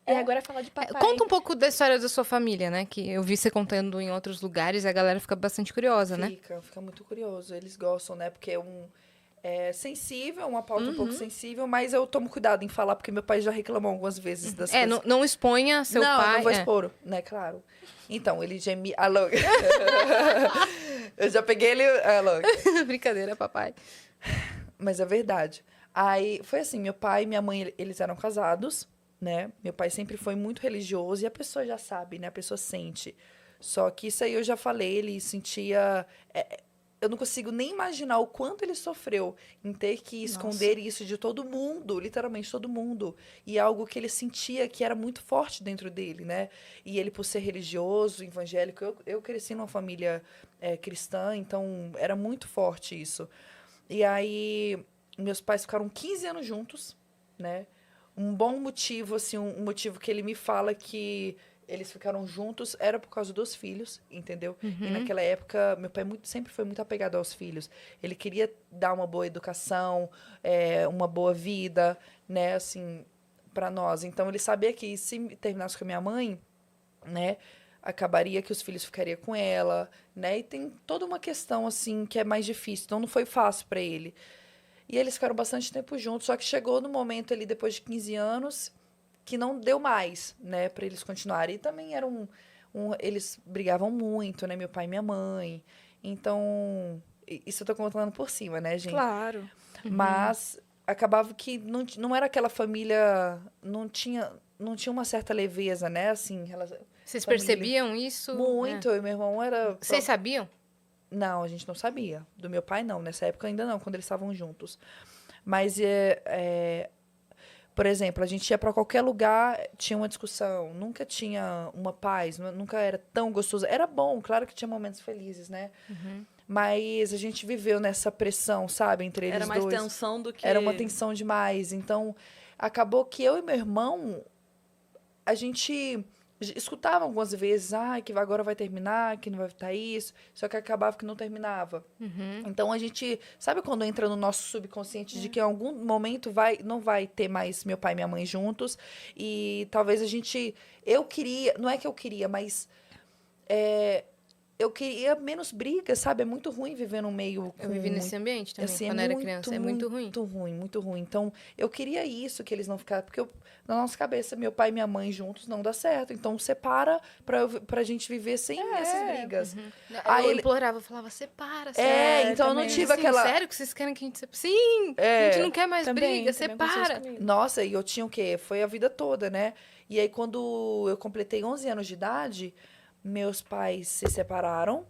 E agora fala de papai. Conta um pouco da história da sua família, né? Que eu vi você contando em outros lugares e a galera fica bastante curiosa, né? Fica muito curioso. Eles gostam, né? Porque é sensível, uma pauta um pouco sensível, mas eu tomo cuidado em falar, porque meu pai já reclamou algumas vezes das coisas. Não exponha seu pai. Não vou expor, né? Claro. Então, ele gemia... Alô? Eu já peguei ele... Alô? Brincadeira, papai. Mas é verdade. Aí, foi assim, meu pai e minha mãe, eles eram casados, né? Meu pai sempre foi muito religioso e a pessoa já sabe, né? A pessoa sente. Só que isso aí eu já falei, ele sentia... eu não consigo nem imaginar o quanto ele sofreu em ter que esconder isso de todo mundo, literalmente todo mundo. E algo que ele sentia que era muito forte dentro dele, né? E ele, por ser religioso, evangélico, eu cresci numa família cristã, então era muito forte isso. E aí, meus pais ficaram 15 anos juntos, né? Um bom motivo, assim, um motivo que ele me fala que eles ficaram juntos era por causa dos filhos, entendeu? E naquela época, meu pai sempre foi muito apegado aos filhos. Ele queria dar uma boa educação, uma boa vida, né, assim, para nós. Então, ele sabia que se terminasse com a minha mãe, né, acabaria que os filhos ficariam com ela, né? E tem toda uma questão, assim, que é mais difícil. Então, não foi fácil para ele. E eles ficaram bastante tempo juntos, só que chegou no momento ali, depois de 15 anos, que não deu mais, né, para eles continuarem. E também eles brigavam muito, né, meu pai e minha mãe. Então, isso eu tô contando por cima, né, gente? Claro. Mas acabava que não era aquela família, não tinha uma certa leveza, né, assim, Vocês família. percebiam isso? Muito, eu e meu irmão era... Vocês sabiam? Não, a gente não sabia. Do meu pai, não. Nessa época ainda não, quando eles estavam juntos. Mas, por exemplo, a gente ia para qualquer lugar, tinha uma discussão. Nunca tinha uma paz, nunca era tão gostoso. Era bom, claro que tinha momentos felizes, né? Mas a gente viveu nessa pressão, sabe, entre eles Era mais dois. tensão do que... Era uma tensão demais. Então, acabou que eu e meu irmão, a gente escutava algumas vezes, que agora vai terminar, que não vai estar isso, só que acabava que não terminava. Então a gente, sabe quando entra no nosso subconsciente de que em algum momento não vai ter mais meu pai e minha mãe juntos, e talvez eu queria, não é que eu queria, mas eu queria menos briga, sabe? É muito ruim viver num meio com... Eu vivi nesse ambiente também, assim, quando era criança. É muito ruim. Muito ruim, muito ruim. Então, eu queria isso, que eles não ficassem... Porque na nossa cabeça, meu pai e minha mãe juntos não dá certo. Então, separa pra gente viver sem essas brigas. Eu implorava, eu falava, separa. Então eu não tive aquela... Sério que vocês querem que a gente separe? Sim, a gente não quer mais briga, separa. Nossa, e eu tinha o quê? Foi a vida toda, né? E aí, quando eu completei 11 anos de idade, meus pais se separaram.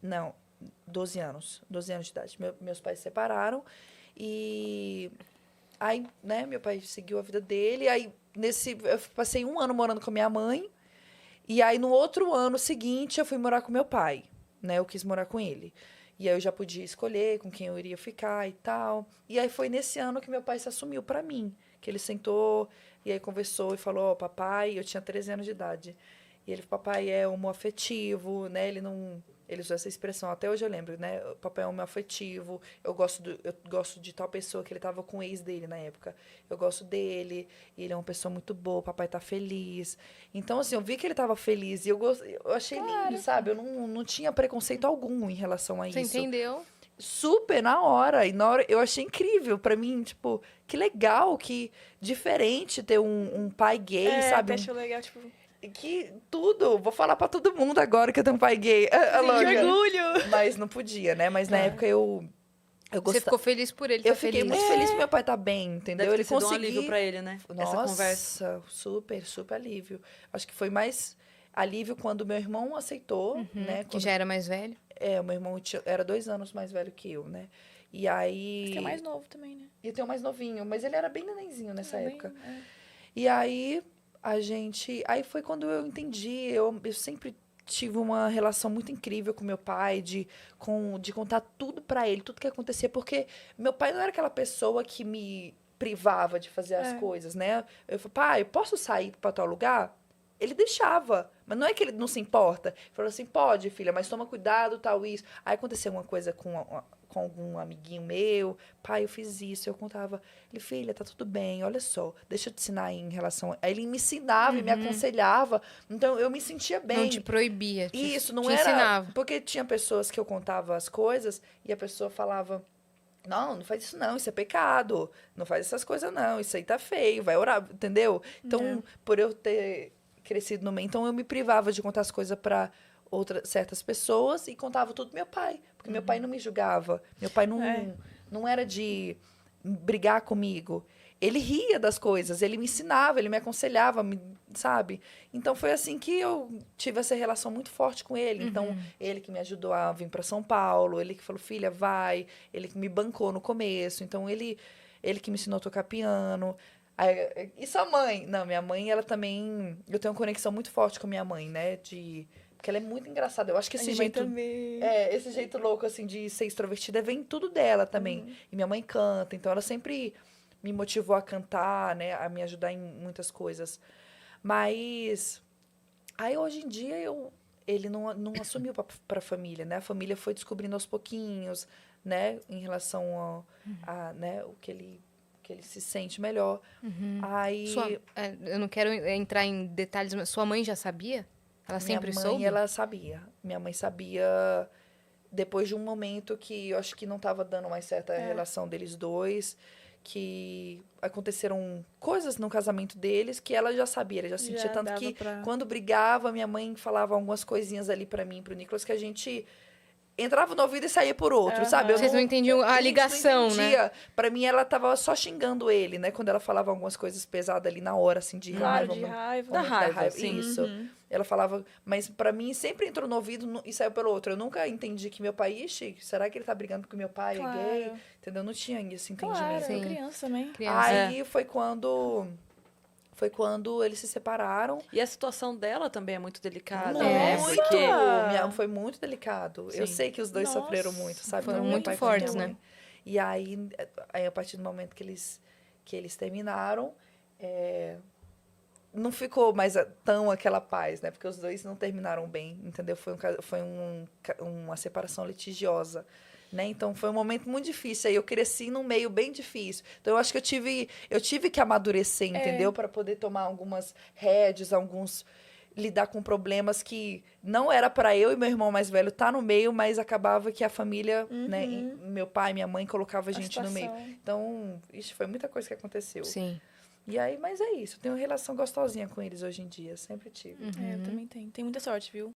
Não, 12 anos. 12 anos de idade. Meus pais se separaram. E aí, né, meu pai seguiu a vida dele. Aí, eu passei 1 ano morando com a minha mãe. E aí, no outro ano seguinte, eu fui morar com meu pai. Né? Eu quis morar com ele. E aí, eu já podia escolher com quem eu iria ficar e tal. E aí, foi nesse ano que meu pai se assumiu pra mim. Que ele sentou e aí conversou e falou, papai, eu tinha 13 anos de idade. E ele, papai é homoafetivo, né? Ele usou essa expressão, até hoje eu lembro, né? O papai é homoafetivo, eu gosto de tal pessoa, que ele tava com o ex dele na época. Eu gosto dele, e ele é uma pessoa muito boa, o papai tá feliz. Então, assim, eu vi que ele tava feliz e eu achei lindo, sabe? Eu não tinha preconceito algum em relação a Você isso. entendeu? Super, na hora. E na hora eu achei incrível pra mim, tipo, que legal, que diferente ter um pai gay, sabe? Achei legal, tipo... Que tudo, vou falar pra todo mundo agora que eu tenho um pai gay. Que orgulho! Mas não podia, né? Mas na época eu Você gostava. ficou feliz por ele, Eu tá fiquei feliz. muito feliz que meu pai tá bem, entendeu? Deve Ele ter sido um conseguiu. alívio pra ele, né? Nossa, Essa conversa. super, super alívio. Acho que foi mais alívio quando meu irmão aceitou, né? Que já era mais velho. O meu irmão era 2 anos mais velho que eu, né? E aí... Você é mais novo também, né? E eu tenho mais novinho, mas ele era bem nenenzinho nessa época. Bem, E aí, aí foi quando eu entendi, eu sempre tive uma relação muito incrível com meu pai, de contar tudo pra ele, tudo que acontecia, porque meu pai não era aquela pessoa que me privava de fazer as coisas, né? Eu falei, pai, eu posso sair pra tal lugar? ele deixava. Mas não é que ele não se importa. Ele falou assim, pode, filha, mas toma cuidado, tal, isso. Aí aconteceu uma coisa com algum amiguinho meu. Pai, eu fiz isso. Eu contava. Ele, filha, tá tudo bem, olha só. Deixa eu te ensinar aí em relação... Aí ele me ensinava e me aconselhava. Então, eu me sentia bem. Não te proibia. Isso, não te era... ensinava. Porque tinha pessoas que eu contava as coisas e a pessoa falava... Não, não faz isso não, isso é pecado. Não faz essas coisas não, isso aí tá feio, vai orar, entendeu? Então, por eu ter crescido no meio, então eu me privava de contar as coisas para certas pessoas e contava tudo pro meu pai, porque meu pai não me julgava. Meu pai não era de brigar comigo. Ele ria das coisas, ele me ensinava, ele me aconselhava, sabe? Então, foi assim que eu tive essa relação muito forte com ele. Então, ele que me ajudou a vir para São Paulo, ele que falou, filha, vai. Ele que me bancou no começo. Então, ele que me ensinou a tocar piano. Aí, e sua mãe? Não, minha mãe, ela também... Eu tenho uma conexão muito forte com minha mãe, né? Porque ela é muito engraçada. Eu acho que esse jeito... esse jeito louco, assim, de ser extrovertida vem tudo dela também. E minha mãe canta, então ela sempre... me motivou a cantar, né? A me ajudar em muitas coisas. Mas aí hoje em dia ele não assumiu para a família, né? A família foi descobrindo aos pouquinhos, né? Em relação a né? O que ele se sente melhor. Aí eu não quero entrar em detalhes, mas sua mãe já sabia? Ela sempre minha mãe, soube? ela sabia. Minha mãe sabia depois de um momento que eu acho que não estava dando mais certa a relação deles dois, que aconteceram coisas no casamento deles que ela já sabia, ela já sentia. Tanto que quando brigava, minha mãe falava algumas coisinhas ali pra mim, pro Nicolas, que a gente entrava no ouvido e saía por outro, sabe? Vocês não entendiam a ligação, né? Pra mim, ela tava só xingando ele, né? Quando ela falava algumas coisas pesadas ali na hora, assim, de raiva. De raiva. Da raiva, sim. isso. Ela falava, mas pra mim sempre entrou no ouvido e saiu pelo outro. Eu nunca entendi que meu pai, ixi, será que ele tá brigando porque meu pai é gay? Entendeu? Não tinha esse entendimento. Claro, criança também. Aí foi quando eles se separaram. E a situação dela também é muito delicada, Muito! né? Porque... Foi muito delicado. Sim. Eu sei que os dois sofreram muito, sabe? Foram Tanto meu muito pai quanto minha fortes, mãe. né? E aí, a partir do momento que eles terminaram, não ficou mais tão aquela paz, né? Porque os dois não terminaram bem, entendeu? Foi uma separação litigiosa, né? Então, foi um momento muito difícil. Aí eu cresci num meio bem difícil. Então, eu acho que eu tive que amadurecer, entendeu? Para poder tomar algumas rédeas, lidar com problemas que não era para eu e meu irmão mais velho estar no meio, mas acabava que a família, né? Meu pai e minha mãe colocava a gente no meio. Então, foi muita coisa que aconteceu. Sim. E aí, mas é isso. Eu tenho uma relação gostosinha com eles hoje em dia. Sempre tive. Eu também tenho. Tem muita sorte, viu?